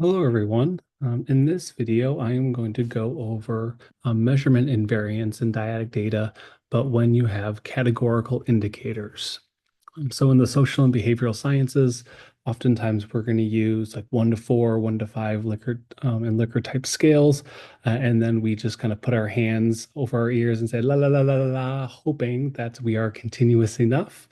Hello, everyone. In this video, I am going to go over measurement invariance in dyadic data, but when you have categorical indicators. So in the social and behavioral sciences, oftentimes we're going to use like 1 to 4, 1 to 5 Likert and Likert type scales, and then we just kind of put our hands over our ears and say la la la la la la, hoping that we are continuous enough.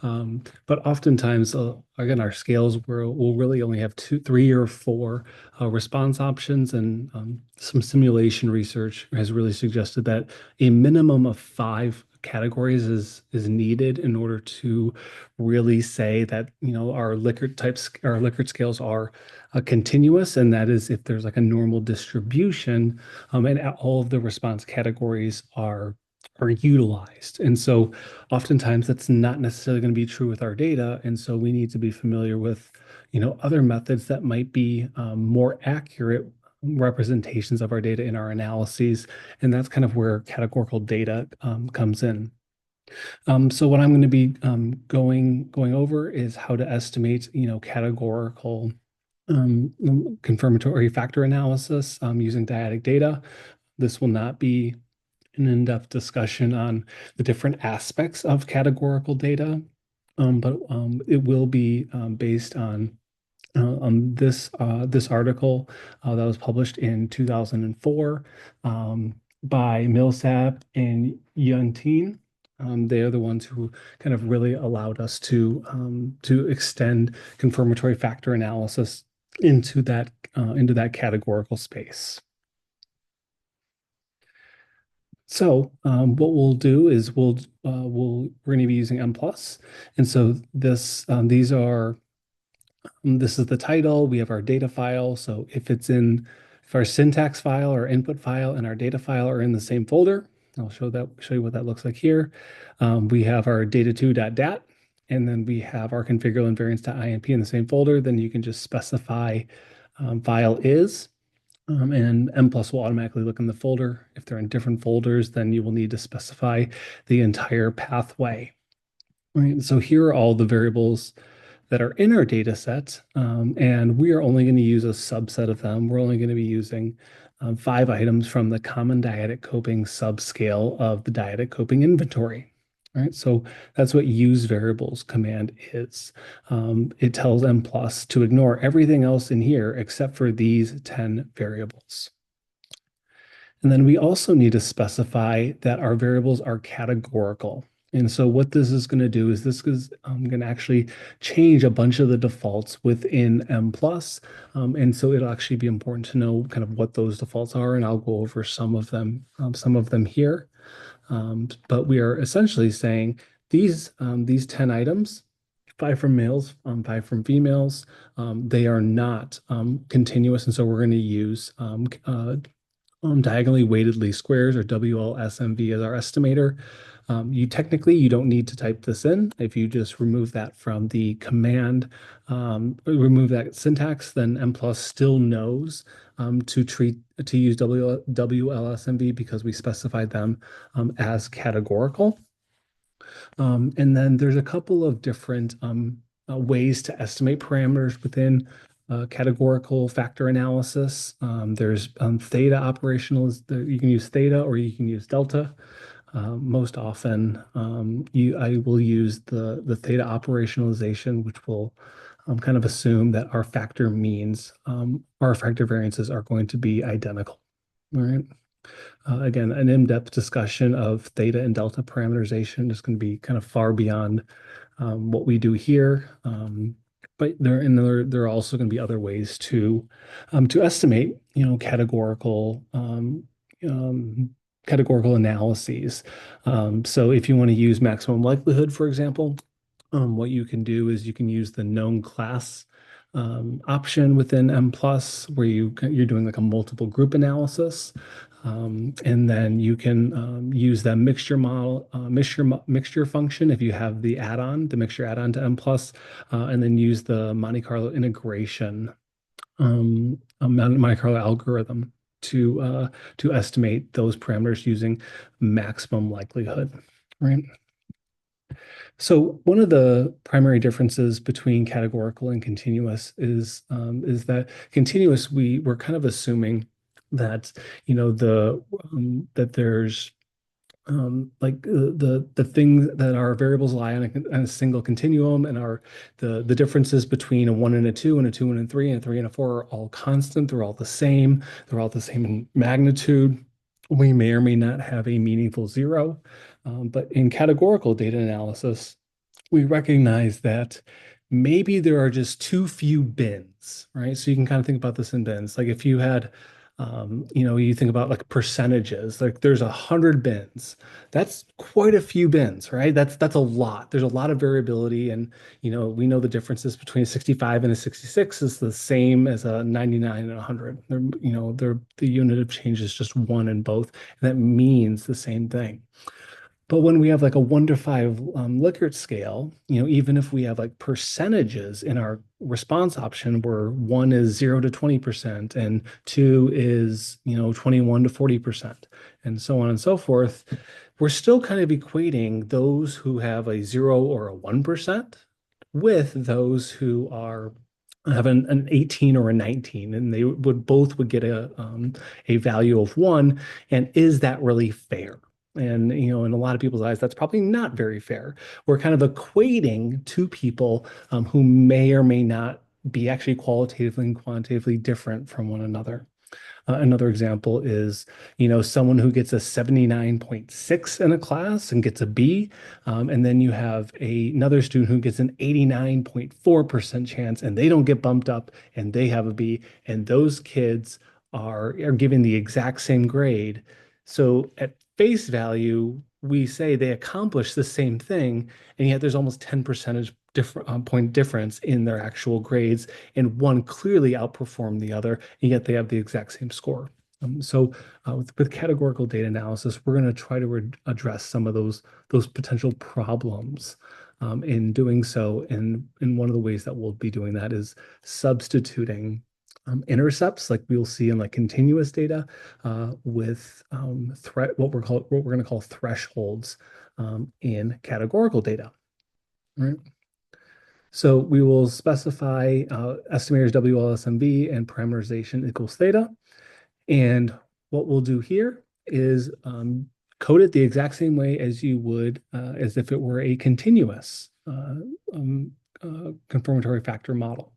But oftentimes, again, our scales will really only have 2, 3, or 4 response options, and some simulation research has really suggested that a minimum of 5 categories is needed in order to really say that our Likert scales are continuous, and that is if there's like a normal distribution, and all of the response categories are utilized. And so oftentimes that's not necessarily going to be true with our data. And so we need to be familiar with, other methods that might be more accurate representations of our data in our analyses. And that's kind of where categorical data comes in. So what I'm going to be going over is how to estimate, categorical confirmatory factor analysis using dyadic data. This will not be an in-depth discussion on the different aspects of categorical data, but it will be based on this article that was published in 2004 by Millsap and Yuntin. They are the ones who kind of really allowed us to extend confirmatory factor analysis into that categorical space. So what we'll do is we're going to be using Mplus, and so this is the title. We have our data file. So if our syntax file or input file and our data file are in the same folder, I'll show you what that looks like here. We have our data2.dat, and then we have our configural invariance.inp in the same folder. Then you can just specify file is. And Mplus will automatically look in the folder. If they're in different folders, then you will need to specify the entire pathway. Right. So here are all the variables that are in our data set, and we are only going to use a subset of them. We're only going to be using 5 items from the common dyadic coping subscale of the dyadic coping inventory. All right, so that's what use variables command is. It tells Mplus to ignore everything else in here except for these 10 variables. And then we also need to specify that our variables are categorical. And so what this is going to do is this is going to actually change a bunch of the defaults within Mplus. And so it'll actually be important to know kind of what those defaults are, and I'll go over some of them here. But we are essentially saying these 10 items, 5 from males, 5 from females, they are not continuous. And so we're going to use diagonally weighted least squares, or WLSMV, as our estimator. You don't need to type this in. If you just remove that from the command, remove that syntax, then Mplus still knows to use WLSMV because we specified them as categorical. And then there's a couple of different ways to estimate parameters within categorical factor analysis. There's theta operationals. You can use theta or you can use delta. Most often, I will use the theta operationalization, which will kind of assume that our factor means, our factor variances are going to be identical. All right. Again, an in-depth discussion of theta and delta parameterization is going to be kind of far beyond what we do here. But there are also going to be other ways to estimate, categorical analyses. So if you want to use maximum likelihood, for example, what you can do is you can use the known class option within Mplus, where you're doing like a multiple group analysis. And then you can use that mixture function if you have the mixture add-on to Mplus, and then use the Monte Carlo integration, Monte Carlo algorithm to estimate those parameters using maximum likelihood, right? So one of the primary differences between categorical and continuous is that continuous we're kind of assuming that that there's like the things that our variables lie on a single continuum, and the differences between a one and a two and a two and a three and a three and a four are all constant. They're all the same. They're all the same in magnitude. We may or may not have a meaningful zero. But in categorical data analysis, we recognize that maybe there are just too few bins, right? So you can kind of think about this in bins. Like if you had, you think about like percentages, like there's 100 bins. That's quite a few bins, right? That's a lot. There's a lot of variability, and we know the differences between a 65 and a 66 is the same as a 99 and a 100. The unit of change is just one in both, and that means the same thing. But when we have like a 1 to 5 Likert scale, even if we have like percentages in our response option where one is 0 to 20% and two is, 21 to 40%, and so on and so forth, we're still kind of equating those who have a 0 or a 1% with those who have an 18 or a 19, and they would get a value of 1. And is that really fair? And, in a lot of people's eyes, that's probably not very fair. We're kind of equating two people who may or may not be actually qualitatively and quantitatively different from one another. Another example is, someone who gets a 79.6 in a class and gets a B, and then you have another student who gets an 89.4% chance and they don't get bumped up and they have a B, and those kids are given the exact same grade. So at face value, we say they accomplish the same thing, and yet there's almost 10 percentage point difference in their actual grades, and one clearly outperformed the other, and yet they have the exact same score. With categorical data analysis, we're going to try to address some of those potential problems. In doing so, and one of the ways that we'll be doing that is substituting intercepts, like we'll see in like continuous data, with what we're going to call thresholds in categorical data. Right. So we will specify estimators WLSMV and parameterization equals theta. And what we'll do here is code it the exact same way as you would as if it were a continuous confirmatory factor model.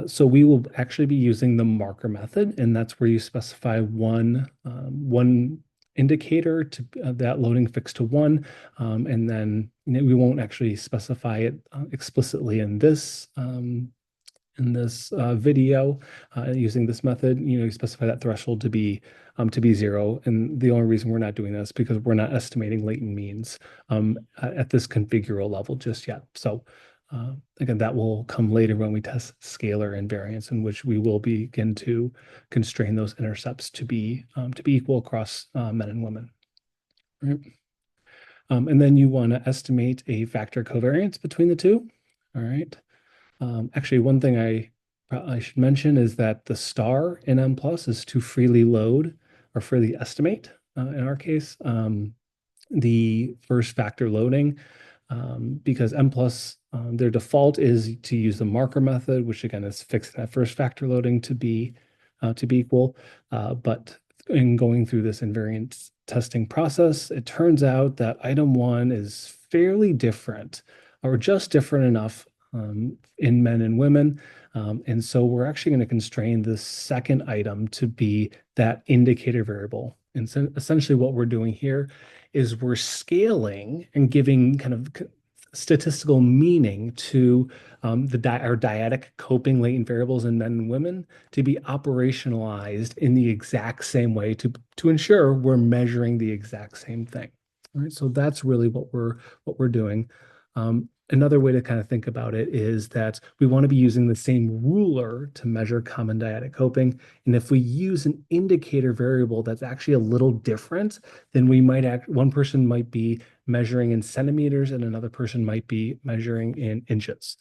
So we will actually be using the marker method, and that's where you specify one indicator to that loading fixed to 1, and then we won't actually specify it explicitly in this video using this method. You specify that threshold to be 0, and the only reason we're not doing this is because we're not estimating latent means at this configural level just yet. So again, that will come later when we test scalar invariance, in which we will begin to constrain those intercepts to be equal across men and women. Right? And then you want to estimate a factor covariance between the two. All right. Actually, one thing I should mention is that the star in Mplus is to freely load or freely estimate. In our case, the first factor loading, because Mplus, their default is to use the marker method, which again is fixed that first factor loading to be equal. But in going through this invariance testing process, it turns out that item 1 is fairly different, or just different enough in men and women. And so we're actually going to constrain the second item to be that indicator variable. And so essentially what we're doing here is we're scaling and giving kind of statistical meaning to our dyadic coping latent variables in men and women to be operationalized in the exact same way to ensure we're measuring the exact same thing. All right, so that's really what we're doing. Another way to kind of think about it is that we want to be using the same ruler to measure common dyadic coping. And if we use an indicator variable that's actually a little different, then one person might be measuring in centimeters and another person might be measuring in inches.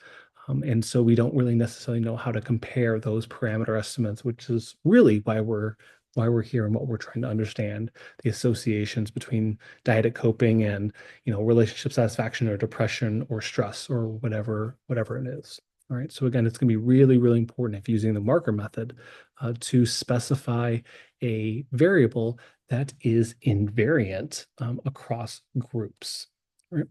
And so we don't really necessarily know how to compare those parameter estimates, which is really why we're why we're here and what we're trying to understand, the associations between dyadic coping and, relationship satisfaction or depression or stress or whatever it is. All right. So again, it's going to be really, really important if using the marker method to specify a variable that is invariant across groups. All right.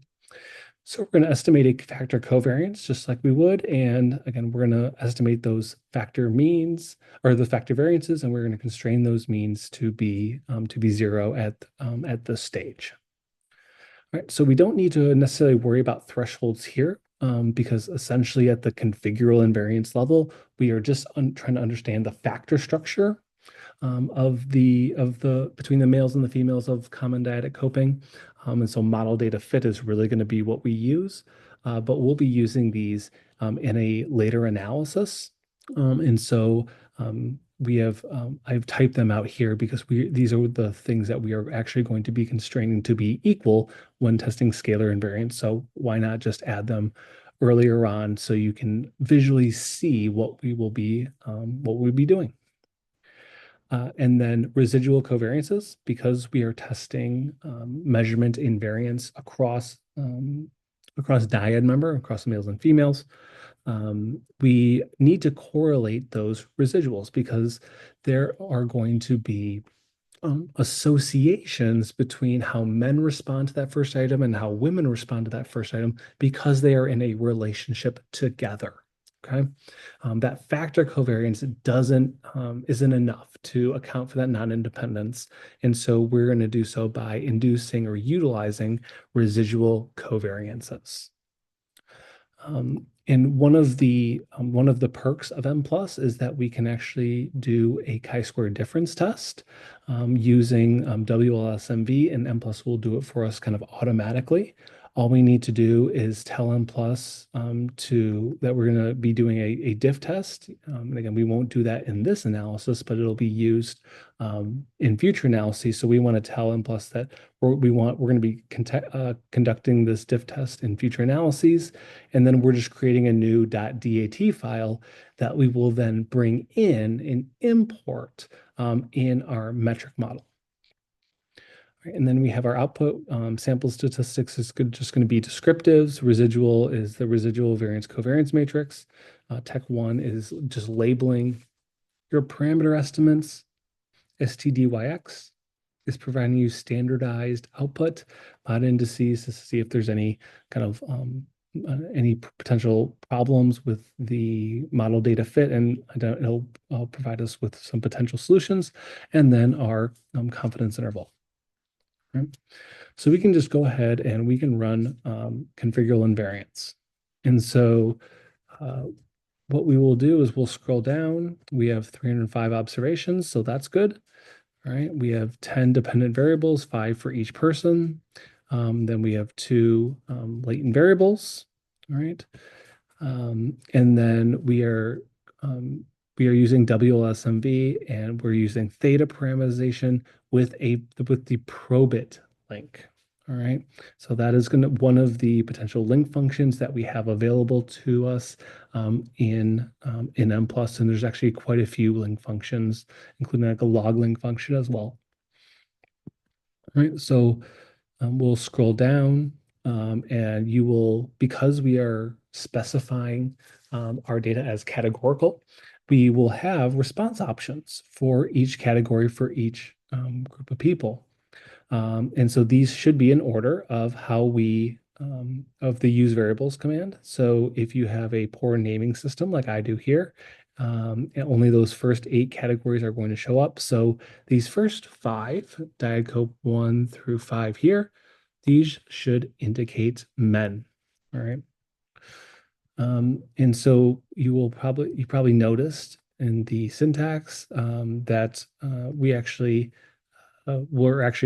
So we're going to estimate a factor covariance just like we would. And again, we're going to estimate those factor means or the factor variances, and we're going to constrain those means to be zero at this stage. All right, so we don't need to necessarily worry about thresholds here because essentially at the configural invariance level, we are just trying to understand the factor structure of the between the males and the females of common dyadic coping. And so model data fit is really going to be what we use, but we'll be using these in a later analysis. And so I've typed them out here because these are the things that we are actually going to be constraining to be equal when testing scalar invariance. So why not just add them earlier on so you can visually see what we'll be doing. And then residual covariances, because we are testing measurement invariance across dyad member, across males and females. We need to correlate those residuals because there are going to be associations between how men respond to that first item and how women respond to that first item because they are in a relationship together. Okay, that factor covariance isn't enough to account for that non-independence, and so we're going to do so by inducing or utilizing residual covariances. And one of the perks of Mplus is that we can actually do a chi-square difference test using WLSMV, and Mplus will do it for us kind of automatically. All we need to do is tell Mplus that we're going to be doing a diff test. And again, we won't do that in this analysis, but it'll be used in future analyses. So we want to tell Mplus that we're going to be conducting this diff test in future analyses, and then we're just creating a new .dat file that we will then bring in and import in our metric model. And then we have our output. Sample statistics is just going to be descriptives. Residual is the residual variance covariance matrix. Tech 1 is just labeling your parameter estimates. STDYX is providing you standardized output mod indices to see if there's any kind of any potential problems with the model data fit, and it'll provide us with some potential solutions, and then our confidence interval. Right? So we can just go ahead and we can run configural invariance. And so what we will do is we'll scroll down. We have 305 observations, so that's good. All right, we have 10 dependent variables, 5 for each person. Then we have 2 latent variables. All right, and then we are using WLSMV, and we're using theta parameterization with the probit link. All right, so that is one of the potential link functions that we have available to us in Mplus, and there's actually quite a few link functions, including like a log link function as well. All right, so we'll scroll down, and you will, because we are specifying our data as categorical, we will have response options for each category for each group of people. And so these should be in order of how we of the use variables command. So if you have a poor naming system like I do here, only those first 8 categories are going to show up. So these first 5, Dyadic 1 through 5 here, these should indicate men. All right. And so you probably noticed in the syntax that we're actually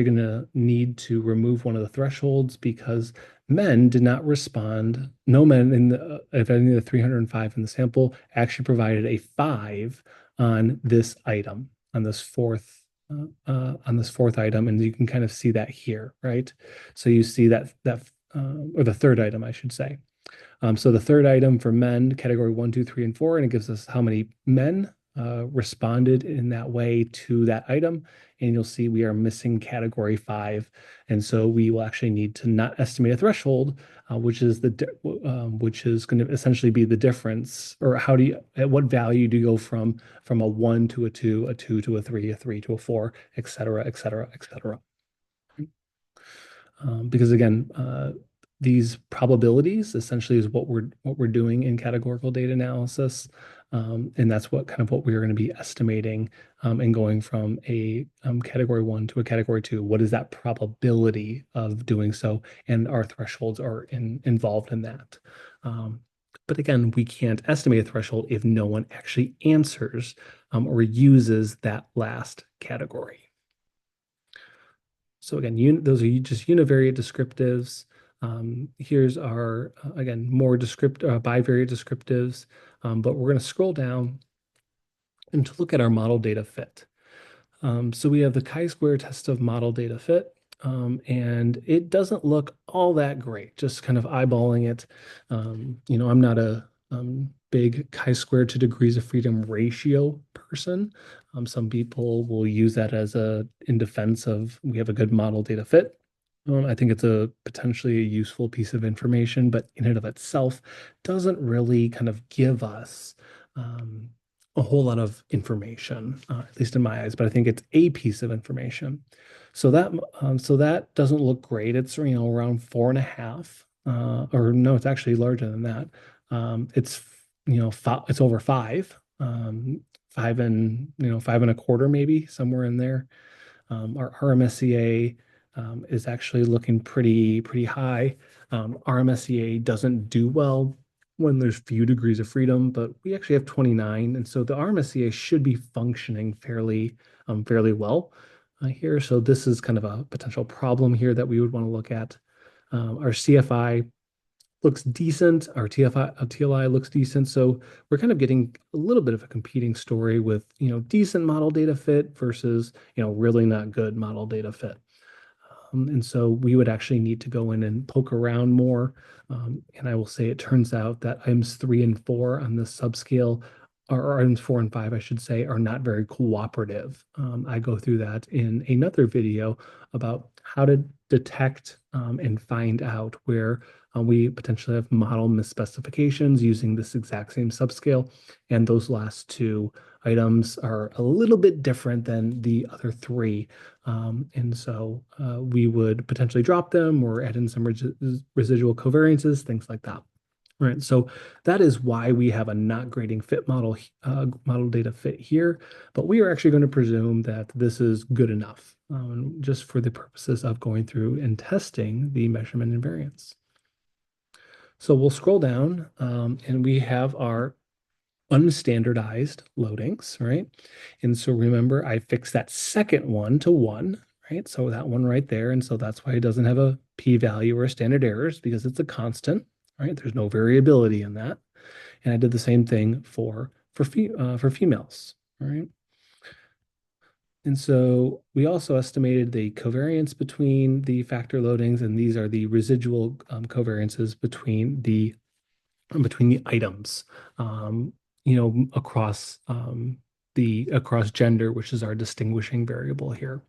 going to need to remove one of the thresholds because men did not respond. No men if any of the 305 in the sample actually provided a 5 on this item, on this fourth item, and you can kind of see that here, right? So you see that or the third item, I should say. So the third item for men, category 1, 2, 3, and 4, and it gives us how many men responded in that way to that item. And you'll see we are missing category 5. And so we will actually need to not estimate a threshold, which is which is going to essentially be the difference, or at what value do you go from a 1 to a 2 to a 3 to a 4, et cetera, et cetera, et cetera. Because again, these probabilities essentially is what we're doing in categorical data analysis, and that's what we're going to be estimating, and going from a category 1 to a category 2. What is that probability of doing so? And our thresholds are involved in that. But again, we can't estimate a threshold if no one actually answers or uses that last category. So again, those are just univariate descriptives. Here's our, again, more bivariate descriptives, but we're going to scroll down and to look at our model data fit. So we have the chi-square test of model data fit, and it doesn't look all that great, just kind of eyeballing it. I'm not a big chi-square to degrees of freedom ratio person. Some people will use that in defense of we have a good model data fit. I think it's a potentially a useful piece of information, but in and of itself doesn't really kind of give us a whole lot of information, at least in my eyes. But I think it's a piece of information. So that doesn't look great. It's around 4.5, or no, it's actually larger than that. It's over 5, 5.25 maybe, somewhere in there. Our RMSEA is actually looking pretty high. RMSEA doesn't do well when there's few degrees of freedom, but we actually have 29, and so the RMSEA should be functioning fairly well here. So this is kind of a potential problem here that we would want to look at. Our CFI looks decent. Our TLI looks decent. So we're kind of getting a little bit of a competing story with, decent model data fit versus, really not good model data fit. And so we would actually need to go in and poke around more. And I will say it turns out that items 3 and 4 on this subscale, or items 4 and 5, I should say, are not very cooperative. I go through that in another video about how to detect and find out where we potentially have model misspecifications using this exact same subscale. And those last 2 items are a little bit different than the other 3. And so we would potentially drop them or add in some residual covariances, things like that. Right. So that is why we have a not grading fit model data fit here, but we are actually going to presume that this is good enough, just for the purposes of going through and testing the measurement invariance. So we'll scroll down, and we have our unstandardized loadings, right? And so remember, I fixed that second one to 1, right? So that one right there. And so that's why it doesn't have a p-value or a standard errors, because it's a constant, right? There's no variability in that. And I did the same thing for females, right? And so we also estimated the covariance between the factor loadings, and these are the residual covariances between the items, across across gender, which is our distinguishing variable here.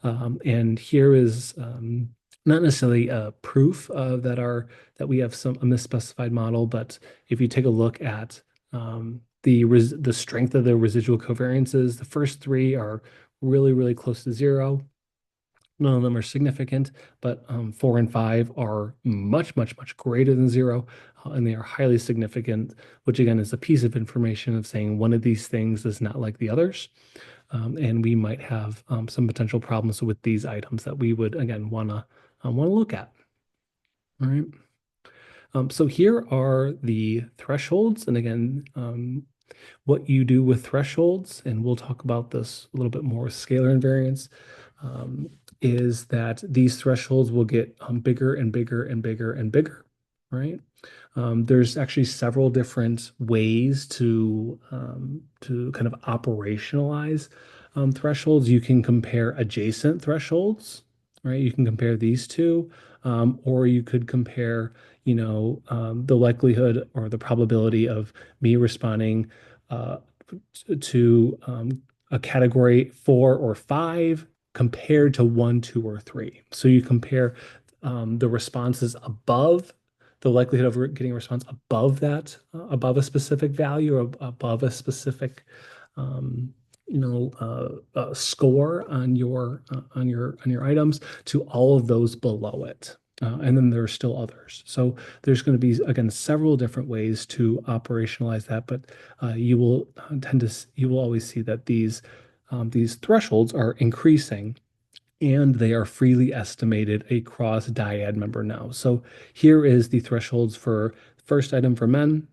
And here is not necessarily a proof that we have a misspecified model, but if you take a look at the strength of the residual covariances, the first 3 are really close to 0. None of them are significant, but 4 and 5 are much greater than 0, and they are highly significant, which again is a piece of information of saying one of these things is not like the others. And we might have some potential problems with these items that we would again want to look at. All right. So here are the thresholds, and again, what you do with thresholds, and we'll talk about this a little bit more with scalar invariance, is that these thresholds will get bigger and bigger and bigger and bigger, right? There's actually several different ways to kind of operationalize thresholds. You can compare adjacent thresholds, right? You can compare these two, or you could compare, the likelihood or the probability of me responding to a category 4 or 5 compared to 1, 2, or 3. So you compare the responses above the likelihood of getting a response above that, above a specific value, or above a specific, um, score on your items, to all of those below it. And then there are still others. So there's going to be, again, several different ways to operationalize that, but you will always see that these thresholds are increasing, and they are freely estimated across dyad member now. So here is the thresholds for first item for men,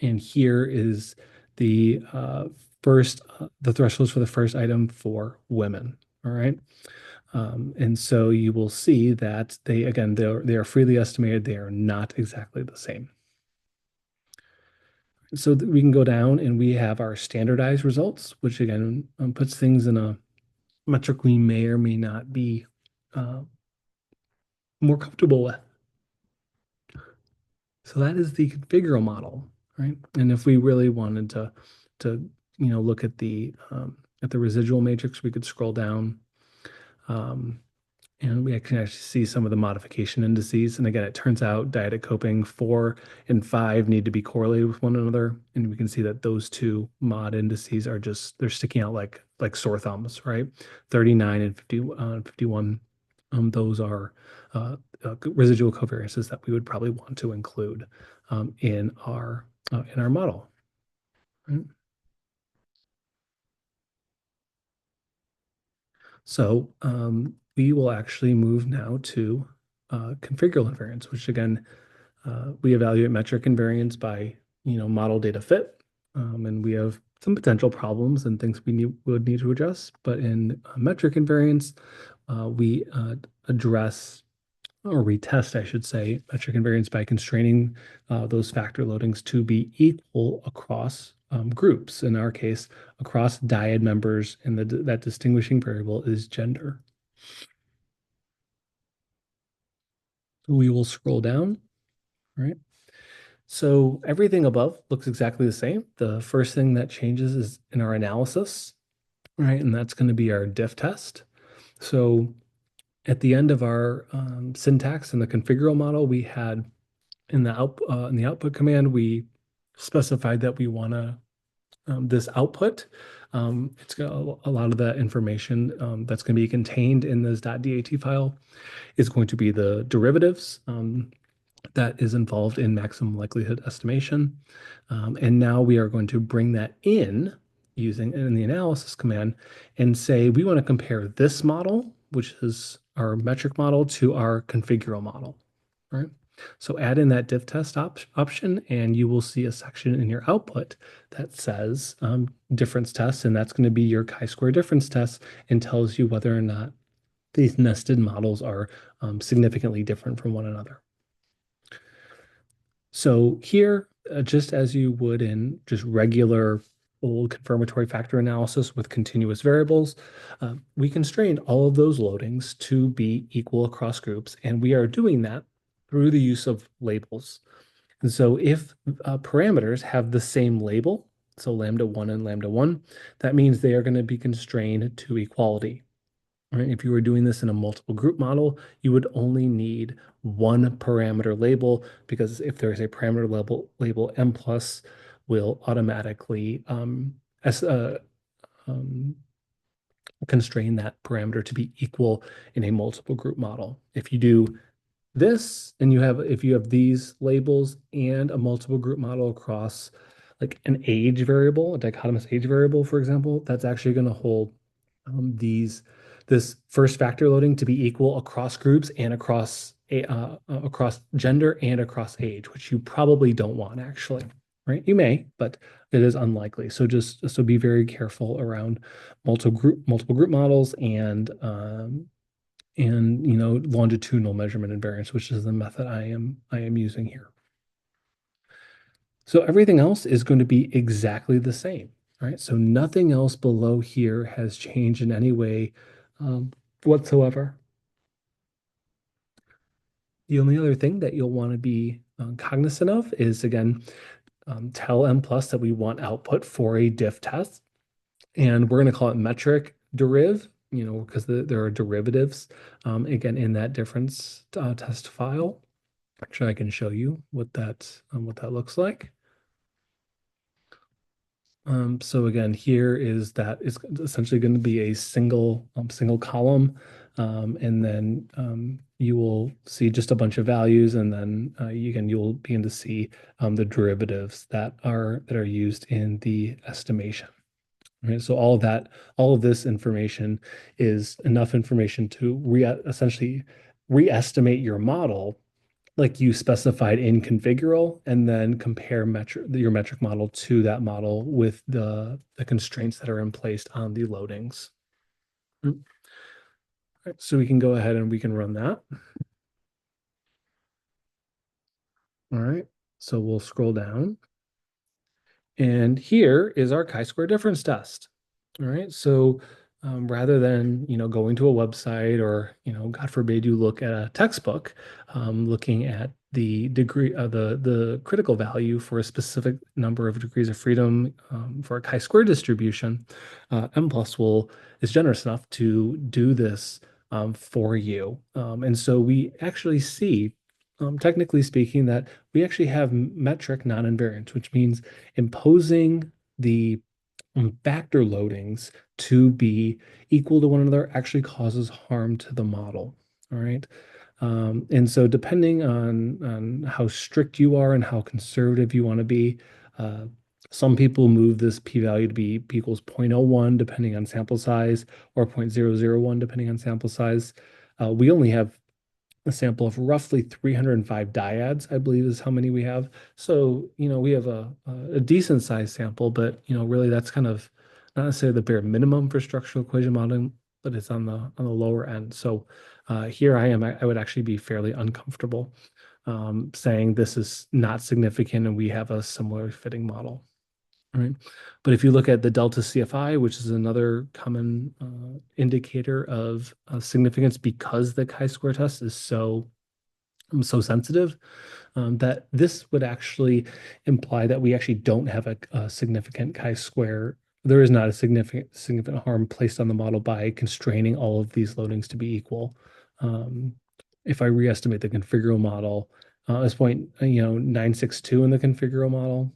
and here is the the thresholds for the first item for women. All right. And so you will see that they are freely estimated. They are not exactly the same. So we can go down and we have our standardized results, which again puts things in a metric we may or may not be uh, more comfortable with. So that is the configural model, right? And if we really wanted to look at the residual matrix, we could scroll down. Um, And we can actually see some of the modification indices. And again, it turns out dyadic coping 4 and 5 need to be correlated with one another. And we can see that those two mod indices they're sticking out like sore thumbs, right? 39 and 51. Those are residual covariances that we would probably want to include in our model. Right? So we will actually move now to configural invariance, which again, we evaluate metric invariance by model data fit, and we have some potential problems and things would need to address. But in metric invariance, we address or retest, I should say, metric invariance by constraining those factor loadings to be equal across groups. In our case, across dyad members, and that distinguishing variable is gender. So we will scroll down, right? So everything above looks exactly the same. The first thing that changes is in our analysis, right? And that's going to be our diff test. So at the end of our syntax in the configural model, we had in the output command, we specified that we want this output. It's got a lot of that information that's going to be contained in this .dat file is going to be the derivatives that is involved in maximum likelihood estimation. And now we are going to bring that in using in the analysis command and say we want to compare this model, which is our metric model, to our configural model, right? So add in that diff test option, and you will see a section in your output that says difference test, and that's going to be your chi-square difference test and tells you whether or not these nested models are significantly different from one another. So here, just as you would in just regular old confirmatory factor analysis with continuous variables, we constrained all of those loadings to be equal across groups, and we are doing that through the use of labels. And so if parameters have the same label, so lambda1 and lambda1, that means they are going to be constrained to equality. Right? If you were doing this in a multiple group model, you would only need one parameter label, because if there is a parameter label, Mplus will automatically constrain that parameter to be equal in a multiple group model. If you do this, and if you have these labels and a multiple group model across like an age variable, a dichotomous age variable, for example, that's actually going to hold this first factor loading to be equal across groups and across gender and across age, which you probably don't want actually, right? You may, but it is unlikely. So be very careful around multiple group models and longitudinal measurement invariance, which is the method I am using here. So everything else is going to be exactly the same, right? So nothing else below here has changed in any way whatsoever. The only other thing that you'll want to be cognizant of is, again, tell Mplus that we want output for a diff test, and we're going to call it metric deriv, because there are derivatives, again, in that difference test file. Actually, I can show you what that looks like. So again, here is essentially going to be a single column, and then you will see just a bunch of values, and then you'll begin to see the derivatives that are used in the estimation. Right? So all of this information is enough information to essentially re-estimate your model like you specified in Categorical, and then compare your metric model to that model with the constraints that are in place on the loadings. Right, so we can go ahead and we can run that. All right, so we'll scroll down. And here is our chi-square difference test. All right, so rather than going to a website, or God forbid you look at a textbook, looking at the degree of the critical value for a specific number of degrees of freedom for a chi-square distribution, Mplus is generous enough to do this for you. And so we actually see, technically speaking, that we actually have metric non-invariance, which means imposing the factor loadings to be equal to one another actually causes harm to the model. All right. And so depending on how strict you are and how conservative you want to be, uh, some people move this p-value to be p equals 0.01 depending on sample size, or 0.001 depending on sample size. We only have a sample of roughly 305 dyads, I believe is how many we have. So, we have a decent sized sample, but, really that's kind of not necessarily the bare minimum for structural equation modeling, but it's on the lower end. So here I would actually be fairly uncomfortable saying this is not significant and we have a similar fitting model. All right. But if you look at the delta CFI, which is another common indicator of significance, because the chi-square test is so sensitive, that this would actually imply that we actually don't have a significant chi-square. There is not a significant harm placed on the model by constraining all of these loadings to be equal. If I re-estimate the configural model, this point, 962 in the configural model,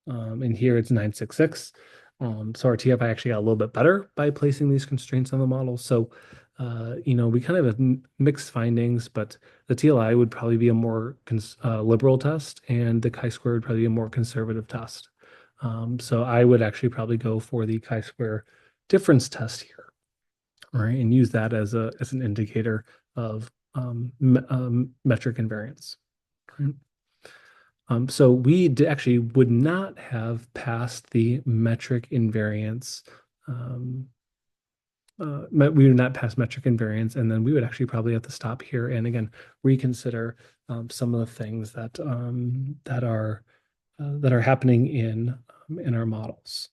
and here it's 966. So our TFI actually got a little bit better by placing these constraints on the model. So, we kind of have mixed findings, but the TLI would probably be a more liberal test, and the chi-square would probably be a more conservative test. So I would actually probably go for the chi-square difference test here, right, and use that as an indicator of metric invariance. Right? So we actually would not have passed the metric invariance. We would not pass metric invariance, and then we would actually probably have to stop here and again reconsider some of the things that are happening in our models,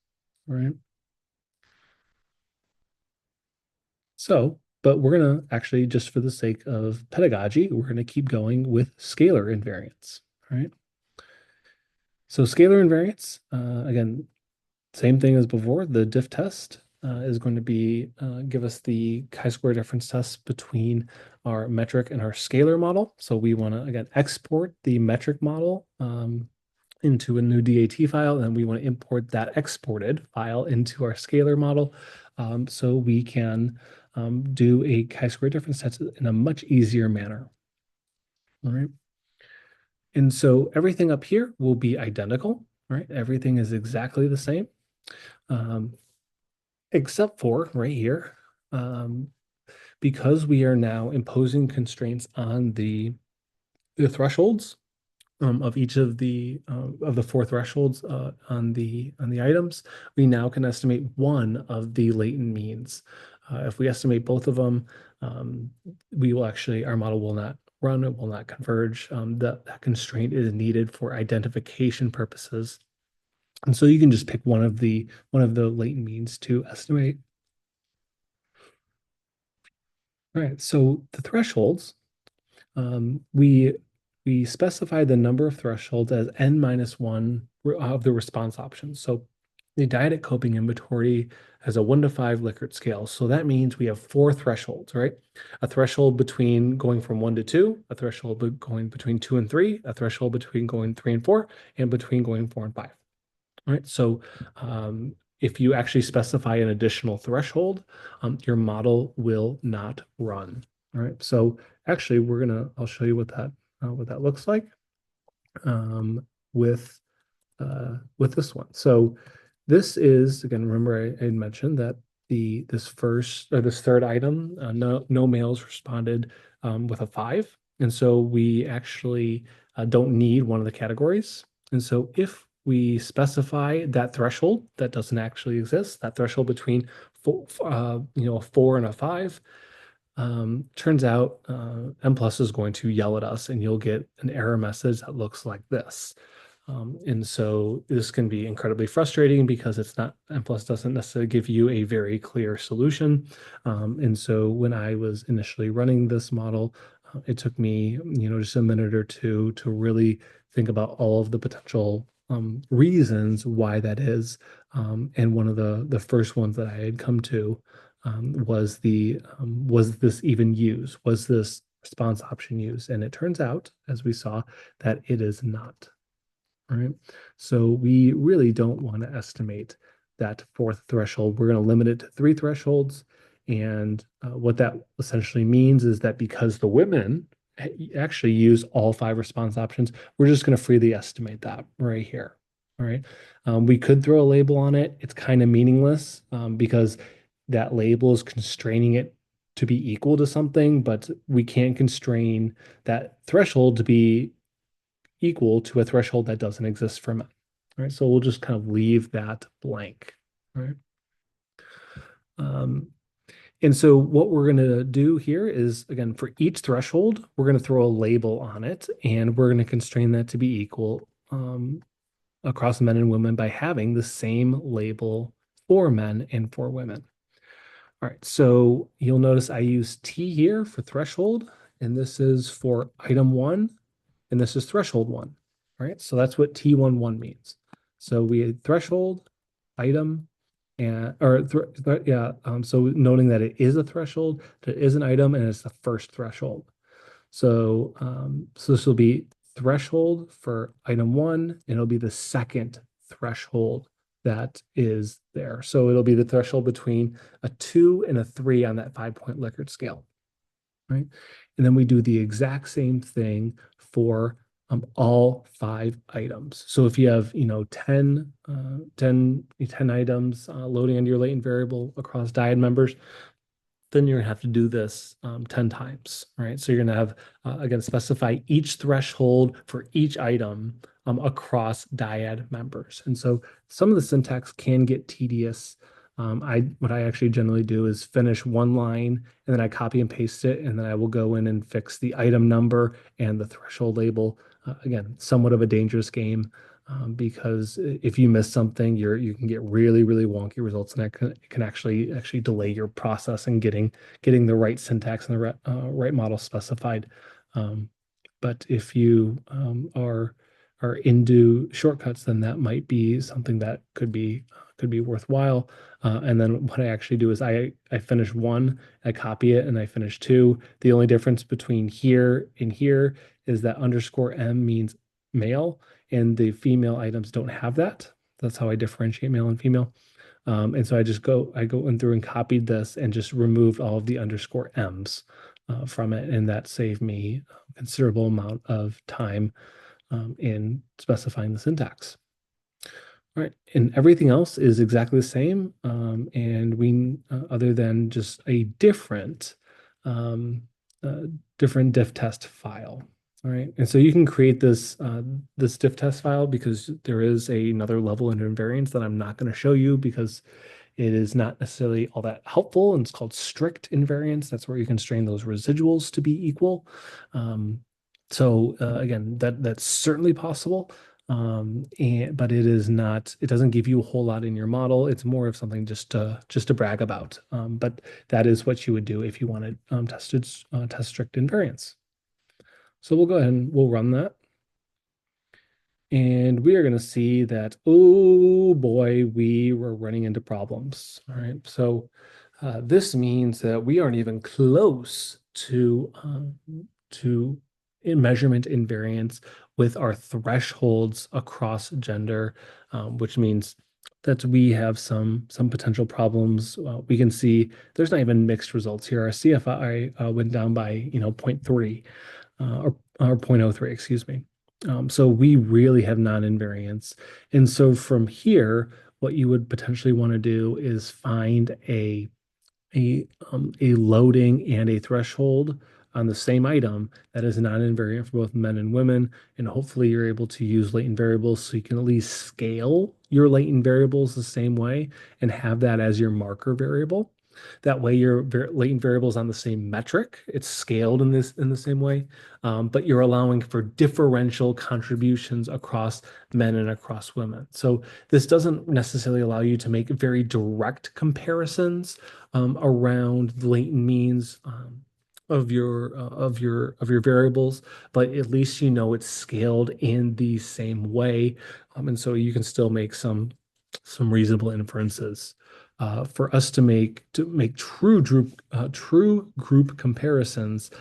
right? So, but we're gonna actually, just for the sake of pedagogy, we're gonna keep going with scalar invariance, right? So scalar invariance, again, same thing as before. The diff test is going to give us the chi-square difference test between our metric and our scalar model. So we want to, again, export the metric model into a new DAT file, and we want to import that exported file into our scalar model, so we can do a chi-square difference test in a much easier manner. All right. And so everything up here will be identical, right? Everything is exactly the same, except for right here, because we are now imposing constraints on the thresholds of each of the four thresholds on the items. We now can estimate one of the latent means. If we estimate both of them, our model will not run, it will not converge. That constraint is needed for identification purposes. And so you can just pick one of the latent means to estimate. All right, so the thresholds, we we specify the number of thresholds as n minus one of the response options. So the Dyadic coping inventory has a 1 to 5 Likert scale. So that means we have 4 thresholds, right? A threshold between going from 1 to 2, a threshold going between 2 and 3, a threshold between going 3 and 4, and between going 4 and 5. All right, so if you actually specify an additional threshold, your model will not run. All right, so actually I'll show you what that looks like with this one. So this is, again, remember I had mentioned that this third item, no males responded with a 5. And so we actually don't need one of the categories. And so if we specify that threshold that doesn't actually exist, that threshold between a 4 and a 5, turns out Mplus is going to yell at us and you'll get an error message that looks like this. And so this can be incredibly frustrating because Mplus doesn't necessarily give you a very clear solution. And so when I was initially running this model, it took me, just a minute or two to really think about all of the potential reasons why that is. And one of the first ones that I had come to was this even used? Was this response option used? And it turns out, as we saw, that it is not. All right. So we really don't want to estimate that 4th threshold. We're going to limit it to 3 thresholds. And what that essentially means is that because the women actually use all 5 response options, we're just going to freely estimate that right here. All right. We could throw a label on it. It's kind of meaningless because that label is constraining it to be equal to something, but we can't constrain that threshold to be equal to a threshold that doesn't exist for men. All right, so we'll just kind of leave that blank. Right. And so what we're going to do here is, again, for each threshold, we're going to throw a label on it, and we're going to constrain that to be equal across men and women by having the same label for men and for women. All right, so you'll notice I use T here for threshold, and this is for item 1, and this is threshold 1. All right, so that's what T11 means. So we had threshold, item, and so noting that it is a threshold, that it is an item, and it's the first threshold. So this will be threshold for item 1, and it'll be the second threshold that is there. So it'll be the threshold between a 2 and a 3 on that 5-point Likert scale, right? And then we do the exact same thing for all 5 items. So if you have, 10 items loading into your latent variable across dyad members, then you're gonna have to do this 10 times, right? So you're gonna have, again, specify each threshold for each item across dyad members. And so some of the syntax can get tedious. What I actually generally do is finish one line and then I copy and paste it, and then I will go in and fix the item number and the threshold label. Again, somewhat of a dangerous game. Because if you miss something, you can get really, really wonky results, and that can actually delay your process and getting the right syntax and the right model specified. But if you are into shortcuts, then that might be something that could be worthwhile. And then what I actually do is I finish 1, I copy it, and I finish 2. The only difference between here and here is that _M means male, and the female items don't have that. That's how I differentiate male and female. And so I go in through and copied this and just removed all of the _Ms from it, and that saved me a considerable amount of time in specifying the syntax. All right, and everything else is exactly the same, and we other than just a different diff test file. All right, and so you can create this diff test file because there is another level in invariance that I'm not going to show you because it is not necessarily all that helpful, and it's called strict invariance. That's where you constrain those residuals to be equal. So again, that's certainly possible, but it is not. It doesn't give you a whole lot in your model. It's more of something just to brag about. But that is what you would do if you wanted test strict invariance. So we'll go ahead and we'll run that. And we are going to see that, oh boy, we were running into problems. All right. So this means that we aren't even close to in measurement invariance with our thresholds across gender, which means that we have some potential problems. We can see there's not even mixed results here. Our CFI went down by zero point 0.3 or zero point zero 0.03, excuse me. So we really have non-invariance. And so from here, what you would potentially want to do is find a loading and a threshold on the same item that is non-invariant for both men and women. And hopefully you're able to use latent variables so you can at least scale your latent variables the same way and have that as your marker variable. That way your latent variable is on the same metric. It's scaled in the same way, but you're allowing for differential contributions across men and across women. So this doesn't necessarily allow you to make very direct comparisons around the latent means of your variables, but at least you know it's scaled in the same way, and so you can still make some reasonable inferences. For us to make true group comparisons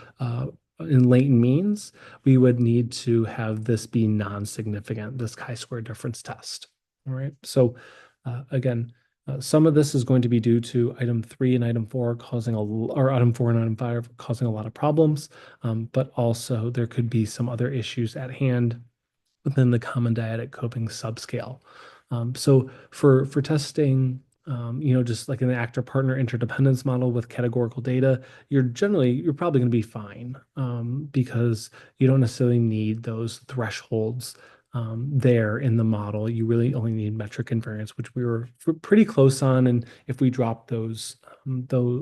in latent means, we would need to have this be non-significant, this chi-square difference test. All right. So again, some of this is going to be due to item 3 and item 4 or item 4 and item 5 causing a lot of problems, but also there could be some other issues at hand within the common dyadic coping subscale. So for testing, just like an actor-partner interdependence model with categorical data, you're probably going to be fine, because you don't necessarily need those thresholds there in the model. You really only need metric invariance, which we were pretty close on. And if we drop those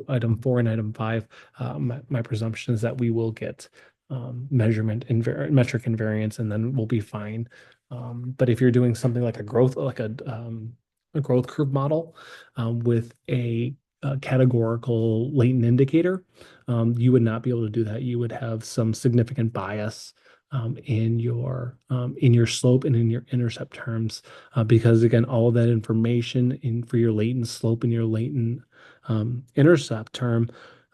item 4 and item 5, my presumption is that we will get metric invariance, and then we'll be fine. But if you're doing something like a growth curve model with a categorical latent indicator, you would not be able to do that. You would have some significant bias in your slope and in your intercept terms, because again, all of that information for your latent slope and your latent intercept term,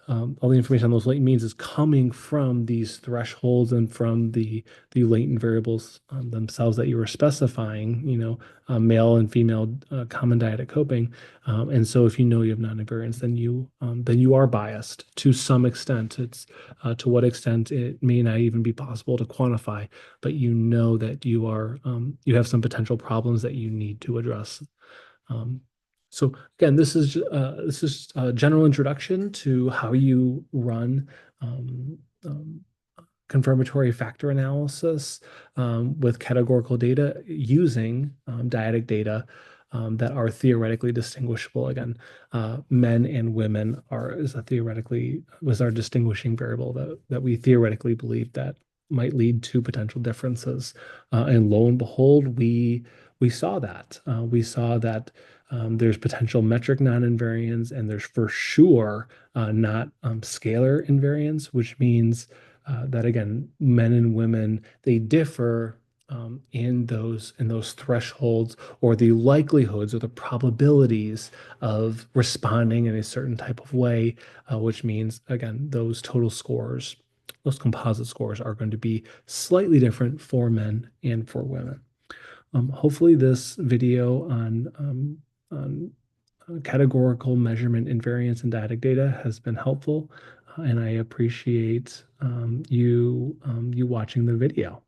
all the information on those latent means is coming from these thresholds and from the latent variables themselves that you were specifying, male and female common dyadic coping. And so if you know you have non-invariance, then you are biased to some extent. It's to what extent it may not even be possible to quantify, but you know that you have some potential problems that you need to address. So again, this is a general introduction to how you run um, um, confirmatory factor analysis with categorical data using dyadic data that are theoretically distinguishable. Again, men and women was our distinguishing variable that we theoretically believe that might lead to potential differences. And lo and behold, we saw that. We saw that there's potential metric non-invariance, and there's for sure not scalar invariance, which means that again, men and women, they differ in those thresholds or the likelihoods or the probabilities of responding in a certain type of way, which means again, those total scores, those composite scores are going to be slightly different for men and for women. Hopefully this video on categorical measurement invariance and dyadic data has been helpful, and I appreciate you watching the video.